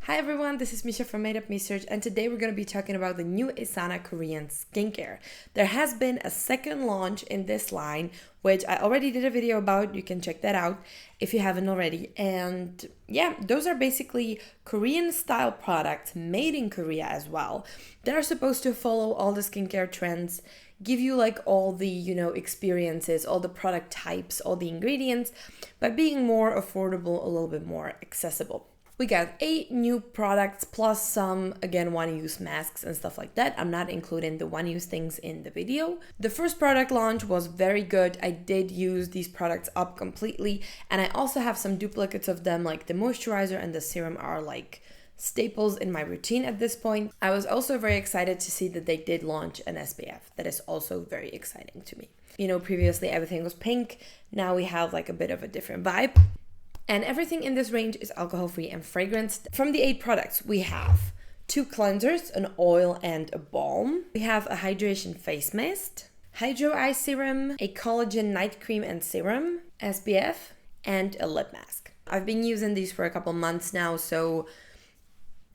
Hi everyone, this is Misha from Made Up Research, and today we're going to be talking about the new Isana Korean Skincare. There has been a second launch in this line, which I already did a video about. You can check that out if you haven't already. And yeah, those are basically Korean style products made in Korea as well. They're supposed to follow all the skincare trends, give you like all the, experiences, all the product types, all the ingredients, but being more affordable, a little bit more accessible. We got 8 new products plus some, again, one-use masks and stuff like that. I'm not including the one-use things in the video. The first product launch was very good. I did use these products up completely, and I also have some duplicates of them, like the moisturizer and the serum are like staples in my routine at this point. I was also very excited to see that they did launch an SPF. That is also very exciting to me. Previously everything was pink. Now we have like a bit of a different vibe. And everything in this range is alcohol-free and fragrance. From the 8 products, we have 2 cleansers, an oil and a balm. We have a hydration face mist, hydro eye serum, a collagen night cream and serum, SPF, and a lip mask. I've been using these for a couple months now, so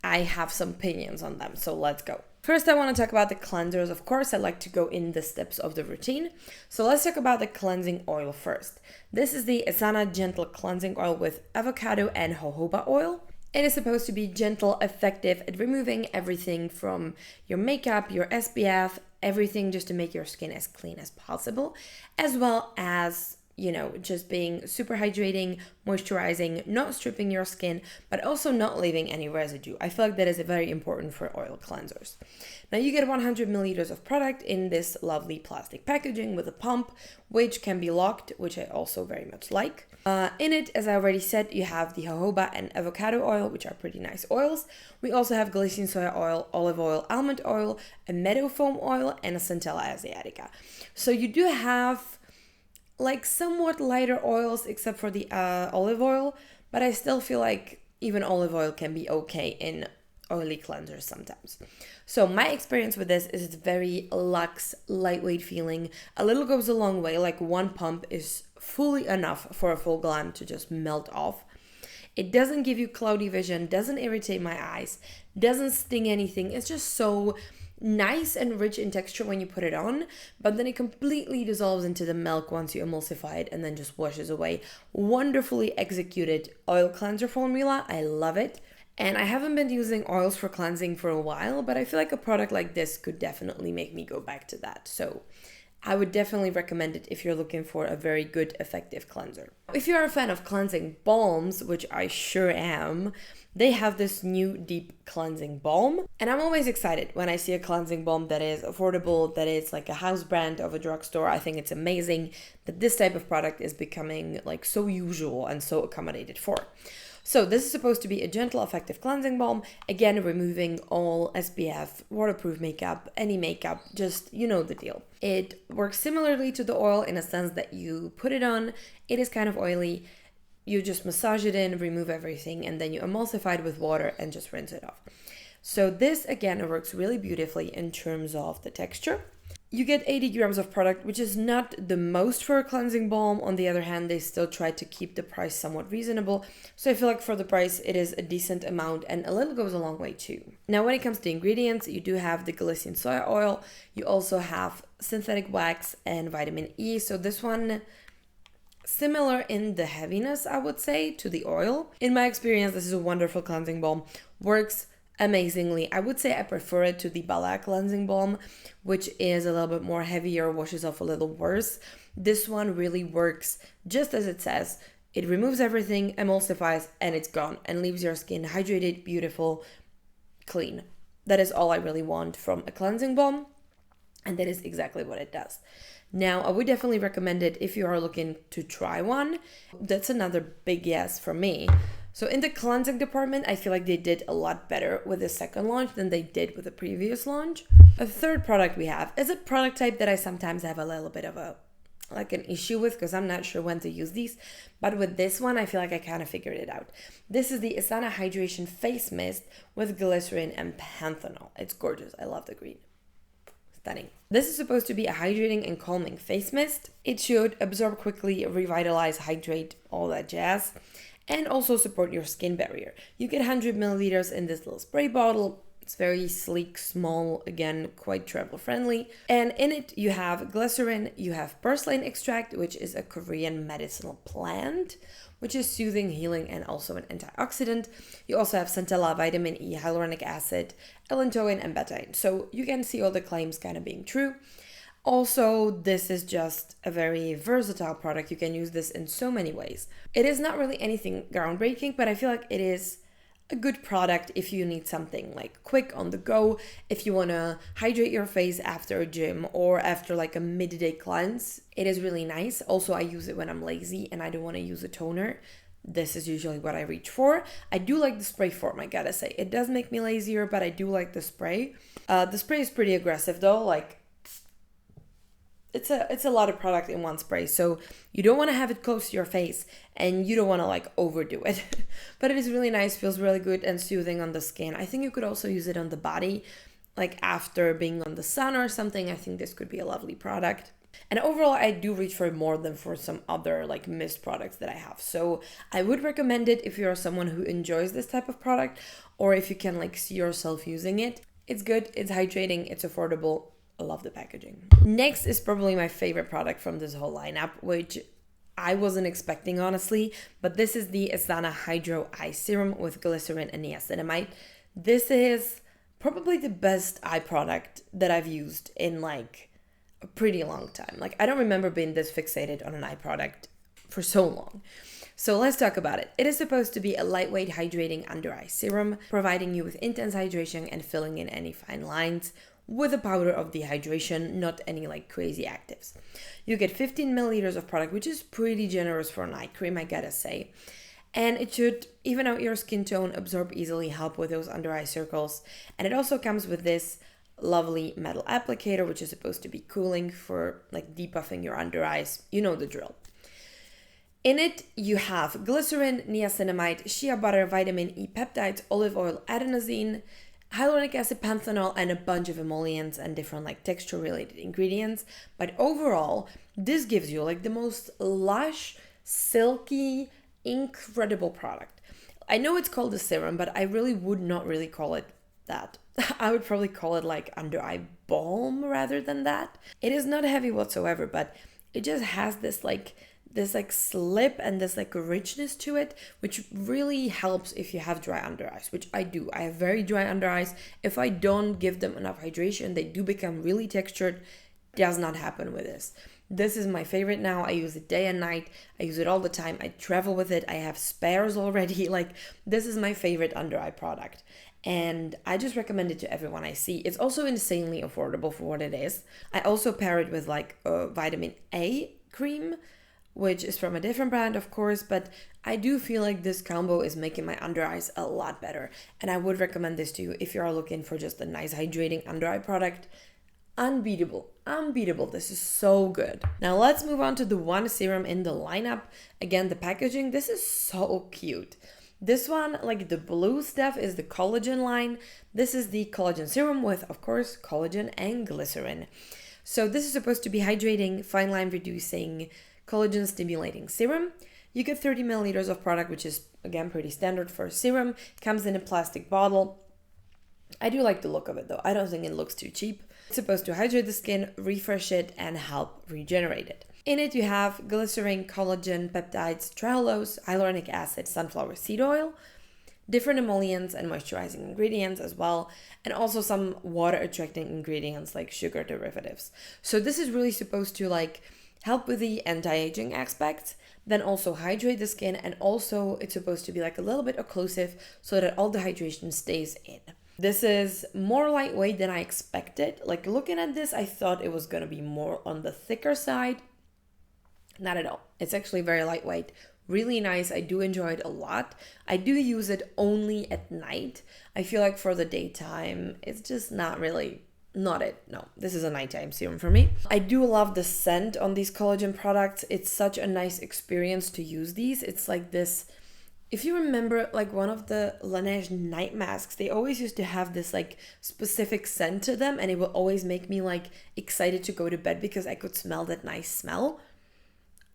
I have some opinions on them. So let's go. First, I want to talk about the cleansers. Of course, I like to go in the steps of the routine. So let's talk about the cleansing oil first. This is the Isana Gentle Cleansing Oil with avocado and jojoba oil. It is supposed to be gentle, effective at removing everything from your makeup, your SPF, everything just to make your skin as clean as possible, as well as just being super hydrating, moisturizing, not stripping your skin, but also not leaving any residue. I feel like that is very important for oil cleansers. Now you get 100 milliliters of product in this lovely plastic packaging with a pump, which can be locked, which I also very much like. In it, as I already said, you have the jojoba and avocado oil, which are pretty nice oils. We also have glycerin soya oil, olive oil, almond oil, a meadow foam oil, and a centella asiatica. So you do have like somewhat lighter oils except for the olive oil, but I still feel like even olive oil can be okay in oily cleansers sometimes. So my experience with this is it's very luxe, lightweight feeling. A little goes a long way, like one pump is fully enough for a full glam to just melt off. It doesn't give you cloudy vision, doesn't irritate my eyes, doesn't sting anything. It's just so nice and rich in texture when you put it on, but then it completely dissolves into the milk once you emulsify it and then just washes away. Wonderfully executed oil cleanser formula. I love it. And I haven't been using oils for cleansing for a while, but I feel like a product like this could definitely make me go back to that. So I would definitely recommend it if you're looking for a very good, effective cleanser. If you're a fan of cleansing balms, which I sure am, they have this new deep cleansing balm. And I'm always excited when I see a cleansing balm that is affordable, that is like a house brand of a drugstore. I think it's amazing that this type of product is becoming like so usual and so accommodated for. So this is supposed to be a gentle, effective cleansing balm. Again, removing all SPF, waterproof makeup, any makeup, just you know the deal. It works similarly to the oil in a sense that you put it on, it is kind of oily, you just massage it in, remove everything, and then you emulsify it with water and just rinse it off. So this, again, works really beautifully in terms of the texture. You get 80 grams of product, which is not the most for a cleansing balm. On the other hand, they still try to keep the price somewhat reasonable. So I feel like for the price, it is a decent amount and a little goes a long way too. Now, when it comes to ingredients, you do have the glycerin soya oil. You also have synthetic wax and vitamin E. So this one, similar in the heaviness, I would say, to the oil. In my experience, this is a wonderful cleansing balm. Works amazingly. I would say I prefer it to the Balm cleansing balm, which is a little bit more heavier, washes off a little worse. This one really works just as it says. It removes everything, emulsifies, and it's gone, and leaves your skin hydrated, beautiful, clean. That is all I really want from a cleansing balm, and that is exactly what it does. Now, I would definitely recommend it if you are looking to try one. That's another big yes for me. So in the cleansing department, I feel like they did a lot better with the second launch than they did with the previous launch. A third product we have is a product type that I sometimes have a little bit of an issue with because I'm not sure when to use these. But with this one, I feel like I kind of figured it out. This is the Isana Hydration Face Mist with glycerin and panthenol. It's gorgeous. I love the green. Stunning. This is supposed to be a hydrating and calming face mist. It should absorb quickly, revitalize, hydrate, all that jazz. and also support your skin barrier. You get 100 milliliters in this little spray bottle. It's very sleek, small, again, quite travel friendly. And in it, you have glycerin, you have purslane extract, which is a Korean medicinal plant, which is soothing, healing, and also an antioxidant. You also have centella, vitamin E, hyaluronic acid, allantoin, and betaine. So you can see all the claims kind of being true. Also, this is just a very versatile product. You can use this in so many ways. It is not really anything groundbreaking, but I feel like it is a good product if you need something like quick on the go, if you want to hydrate your face after a gym or after like a midday cleanse. It is really nice. Also, I use it when I'm lazy and I don't want to use a toner. This is usually what I reach for. I do like the spray form, I gotta say. It does make me lazier, but I do like the spray. The spray is pretty aggressive though, like it's a lot of product in one spray, so you don't want to have it close to your face and you don't want to like overdo it. But it is really nice, feels really good and soothing on the skin. I think you could also use it on the body, like after being on the sun or something. I think this could be a lovely product. And overall, I do reach for it more than for some other like mist products that I have. So I would recommend it if you're someone who enjoys this type of product, or if you can like see yourself using it. It's good, it's hydrating, it's affordable. I love the packaging. Next is probably my favorite product from this whole lineup, which I wasn't expecting honestly, but this is the Isana Hydro Eye Serum with glycerin and niacinamide. This is probably the best eye product that I've used in like a pretty long time. Like I don't remember being this fixated on an eye product for so long. So let's talk about it. It is supposed to be a lightweight hydrating under eye serum, providing you with intense hydration and filling in any fine lines with a powder of dehydration, not any like crazy actives. You get 15 milliliters of product, which is pretty generous for an eye cream, I gotta say. And it should even out your skin tone, absorb easily, help with those under eye circles. And it also comes with this lovely metal applicator, which is supposed to be cooling for like depuffing your under eyes. You know the drill. In it, you have glycerin, niacinamide, shea butter, vitamin E peptides, olive oil, adenosine, hyaluronic acid, panthenol, and a bunch of emollients and different like texture related ingredients. But overall, this gives you like the most lush, silky, incredible product. I know it's called a serum, but I really would not really call it that. I would probably call it like under eye balm rather than that. It is not heavy whatsoever, but it just has this slip and this like richness to it, which really helps if you have dry under eyes, which I do. I have very dry under eyes. If I don't give them enough hydration, they do become really textured. Does not happen with this. This is my favorite now. I use it day and night. I use it all the time. I travel with it. I have spares already. Like this is my favorite under eye product. And I just recommend it to everyone I see. It's also insanely affordable for what it is. I also pair it with like a vitamin A cream, which is from a different brand, of course, but I do feel like this combo is making my under eyes a lot better. And I would recommend this to you if you are looking for just a nice hydrating under eye product. Unbeatable. This is so good. Now let's move on to the one serum in the lineup. Again, the packaging, this is so cute. This one, like the blue stuff, is the collagen line. This is the collagen serum with, of course, collagen and glycerin. So this is supposed to be hydrating, fine line reducing, collagen stimulating serum. You get 30 milliliters of product, which is again pretty standard for a serum. It comes in a plastic bottle. I do like the look of it though. I don't think it looks too cheap. It's supposed to hydrate the skin, refresh it, and help regenerate it. In it you have glycerin, collagen, peptides, trehalose, hyaluronic acid, sunflower seed oil, different emollients and moisturizing ingredients as well, and also some water attracting ingredients like sugar derivatives. So this is really supposed to like help with the anti-aging aspects, then also hydrate the skin, and also it's supposed to be like a little bit occlusive so that all the hydration stays in. This is more lightweight than I expected. Like looking at this, I thought it was gonna be more on the thicker side. Not at all. It's actually very lightweight, really nice. I do enjoy it a lot. I do use it only at night. I feel like for the daytime, it's just not really not it. No, this is a nighttime serum for me. I do love the scent on these collagen products. It's such a nice experience to use these. It's like this, if you remember like one of the Laneige night masks, they always used to have this like specific scent to them, and it will always make me like excited to go to bed because I could smell that nice smell.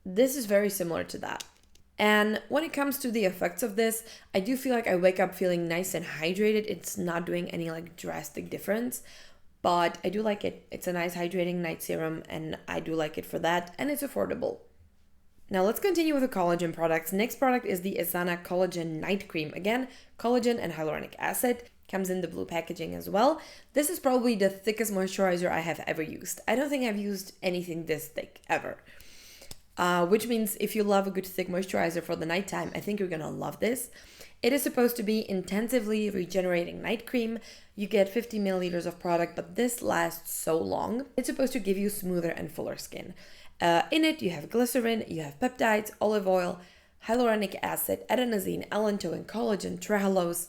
This is very similar to that. And when it comes to the effects of this, I do feel like I wake up feeling nice and hydrated. It's not doing any like drastic difference, but I do like it. It's a nice hydrating night serum and I do like it for that, and it's affordable. Now let's continue with the collagen products. Next product is the Isana Collagen Night Cream. Again, collagen and hyaluronic acid. Comes in the blue packaging as well. This is probably the thickest moisturizer I have ever used. I don't think I've used anything this thick ever. Which means if you love a good thick moisturizer for the nighttime, I think you're gonna love this. It is supposed to be intensively regenerating night cream. You get 50 milliliters of product, but this lasts so long. It's supposed to give you smoother and fuller skin. In it, you have glycerin, you have peptides, olive oil, hyaluronic acid, adenosine, allantoin, collagen, trehalose,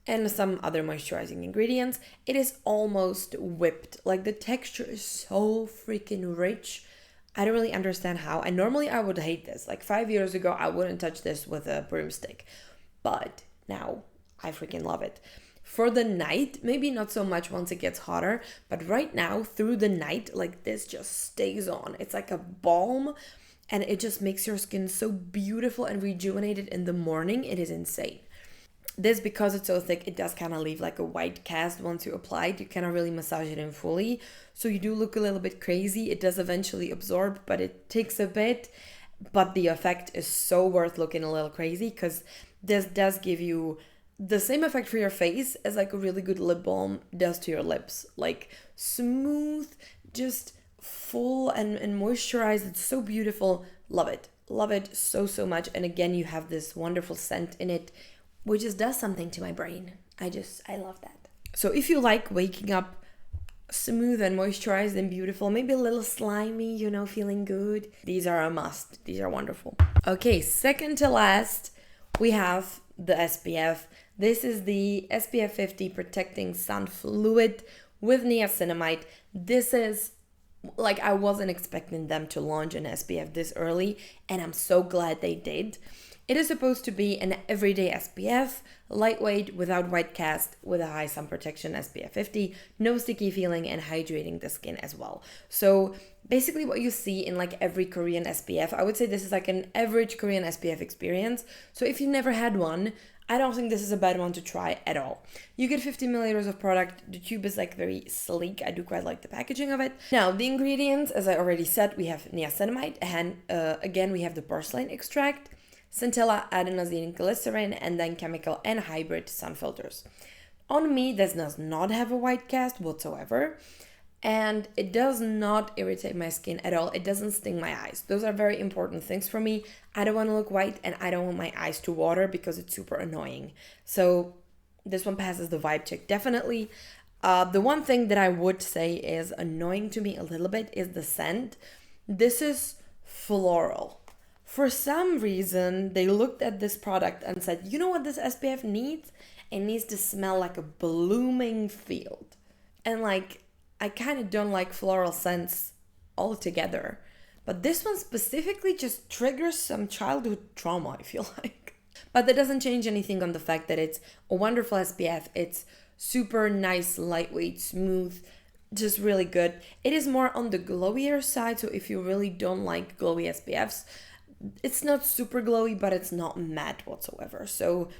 and some other moisturizing ingredients. It is almost whipped. Like the texture is so freaking rich. I don't really understand how. And normally I would hate this. Like 5 years ago, I wouldn't touch this with a broomstick. But now I freaking love it. For the night, maybe not so much once it gets hotter, but right now through the night, like this just stays on. It's like a balm and it just makes your skin so beautiful and rejuvenated in the morning. It is insane. This, because it's so thick, it does kind of leave like a white cast once you apply it. You cannot really massage it in fully. So you do look a little bit crazy. It does eventually absorb, but it takes a bit. But the effect is so worth looking a little crazy because this does give you the same effect for your face as like a really good lip balm does to your lips. Like smooth, just full and moisturized. It's so beautiful. Love it. Love it so, so much. And again, you have this wonderful scent in it, which just does something to my brain. I love that. So if you like waking up smooth and moisturized and beautiful, maybe a little slimy, you know, feeling good, these are a must. These are wonderful. Okay, second to last, we have the SPF. This is the SPF 50 Protecting Sun Fluid with niacinamide. This is like, I wasn't expecting them to launch an SPF this early, and I'm so glad they did. It is supposed to be an everyday SPF, lightweight, without white cast, with a high sun protection SPF 50, no sticky feeling, and hydrating the skin as well. So basically what you see in like every Korean SPF, I would say this is like an average Korean SPF experience. So if you never had one, I don't think this is a bad one to try at all. You get 50 milliliters of product. The tube is like very sleek. I do quite like the packaging of it. Now, the ingredients, as I already said, we have niacinamide, and again, we have the porcelain extract, centella, adenosine, glycerin, and then chemical and hybrid sun filters. On me, this does not have a white cast whatsoever, and it does not irritate my skin at all. It doesn't sting my eyes. Those are very important things for me. I don't want to look white and I don't want my eyes to water because it's super annoying. So this one passes the vibe check definitely. The one thing that I would say is annoying to me a little bit is the scent. This is floral. For some reason, they looked at this product and said, you know what this SPF needs? It needs to smell like a blooming field. And like, I kind of don't like floral scents altogether. But this one specifically just triggers some childhood trauma, I feel like. But that doesn't change anything on the fact that it's a wonderful SPF. It's super nice, lightweight, smooth, just really good. It is more on the glowier side, so if you really don't like glowy SPFs, it's not super glowy, but it's not matte whatsoever. So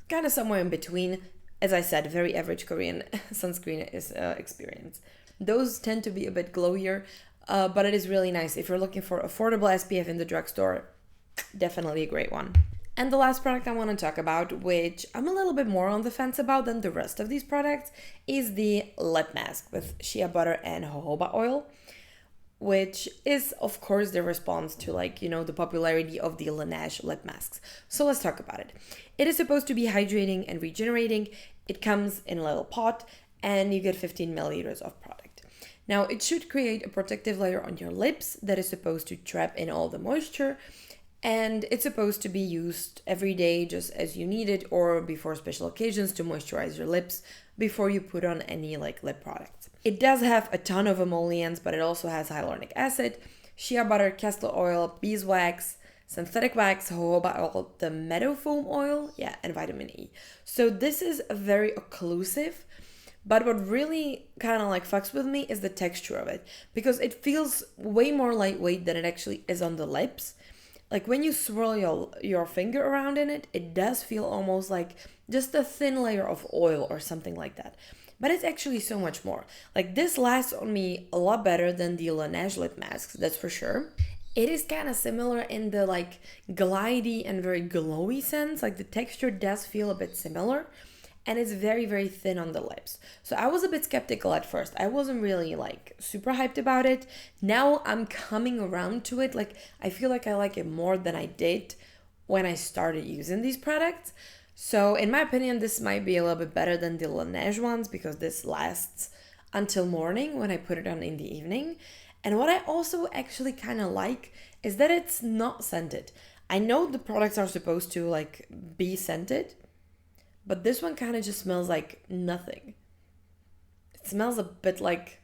kind of somewhere in between. As I said, very average Korean sunscreen is experience. Those tend to be a bit glowier, but it is really nice. If you're looking for affordable SPF in the drugstore, definitely a great one. And the last product I want to talk about, which I'm a little bit more on the fence about than the rest of these products, is the lip mask with shea butter and jojoba oil, which is, of course, the response to, like, you know, the popularity of the Laneige lip masks. So let's talk about it. It is supposed to be hydrating and regenerating. It comes in a little pot and you get 15 milliliters of product. Now, it should create a protective layer on your lips that is supposed to trap in all the moisture, and it's supposed to be used every day just as you need it or before special occasions to moisturize your lips before you put on any like lip products. It does have a ton of emollients, but it also has hyaluronic acid, shea butter, castor oil, beeswax, synthetic wax, jojoba oil, the meadow foam oil, and vitamin E. So this is very occlusive, but what really kind of like fucks with me is the texture of it, because it feels way more lightweight than it actually is on the lips. like when you swirl your finger around in it, it does feel almost like just a thin layer of oil or something like that. But it's actually so much more. Like this lasts on me a lot better than the Laneige lip masks, that's for sure. It is kind of similar in the like glidey and very glowy sense. Like the texture does feel a bit similar, and it's very, very thin on the lips. So I was a bit skeptical at first. I wasn't really like super hyped about it. Now I'm coming around to it. Like I feel like I like it more than I did when I started using these products. So in my opinion, this might be a little bit better than the Laneige ones because this lasts until morning when I put it on in the evening. And what I also actually kind of like is that it's not scented. I know the products are supposed to like be scented, but this one kind of just smells like nothing. It smells a bit like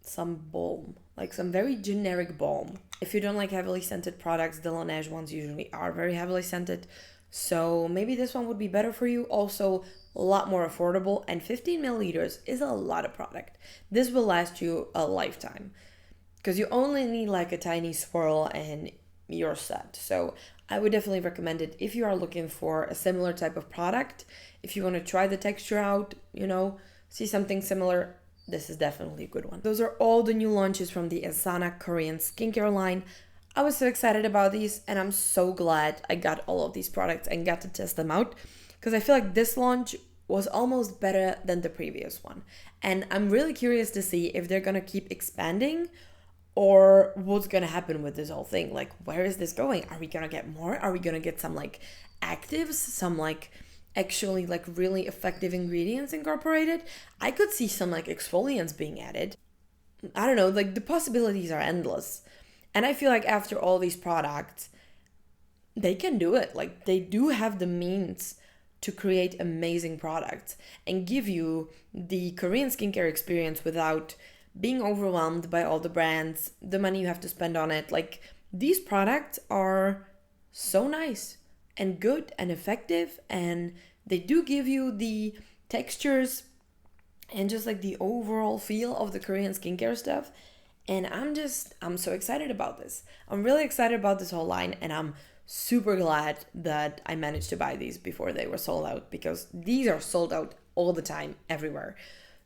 some balm, like some very generic balm. If you don't like heavily scented products, the Laneige ones usually are very heavily scented. So maybe this one would be better for you. Also, a lot more affordable, and 15 milliliters is a lot of product. This will last you a lifetime because you only need like a tiny swirl and you're set. So I would definitely recommend it if you are looking for a similar type of product. If you want to try the texture out, see something similar, this is definitely a good one. Those are all the new launches from the Isana Korean Skincare line. I was so excited about these, and I'm so glad I got all of these products and got to test them out because I feel like this launch was almost better than the previous one. And I'm really curious to see if they're going to keep expanding or what's going to happen with this whole thing. Like, where is this going? Are we going to get more? Are we going to get some like actives, some like actually like really effective ingredients incorporated? I could see some like exfoliants being added. I don't know, like the possibilities are endless. And I feel like after all these products, they can do it. Like they do have the means to create amazing products and give you the Korean skincare experience without being overwhelmed by all the brands, the money you have to spend on it. Like these products are so nice and good and effective, and they do give you the textures and just like the overall feel of the Korean skincare stuff. And I'm so excited about this. I'm really excited about this whole line, and I'm super glad that I managed to buy these before they were sold out, because these are sold out all the time everywhere.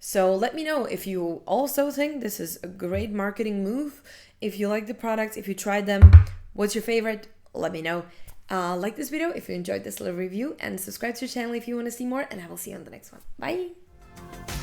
So let me know if you also think this is a great marketing move. If you like the products, if you tried them, what's your favorite? Let me know. Like this video if you enjoyed this little review, and subscribe to the channel if you want to see more, and I will see you on the next one. Bye!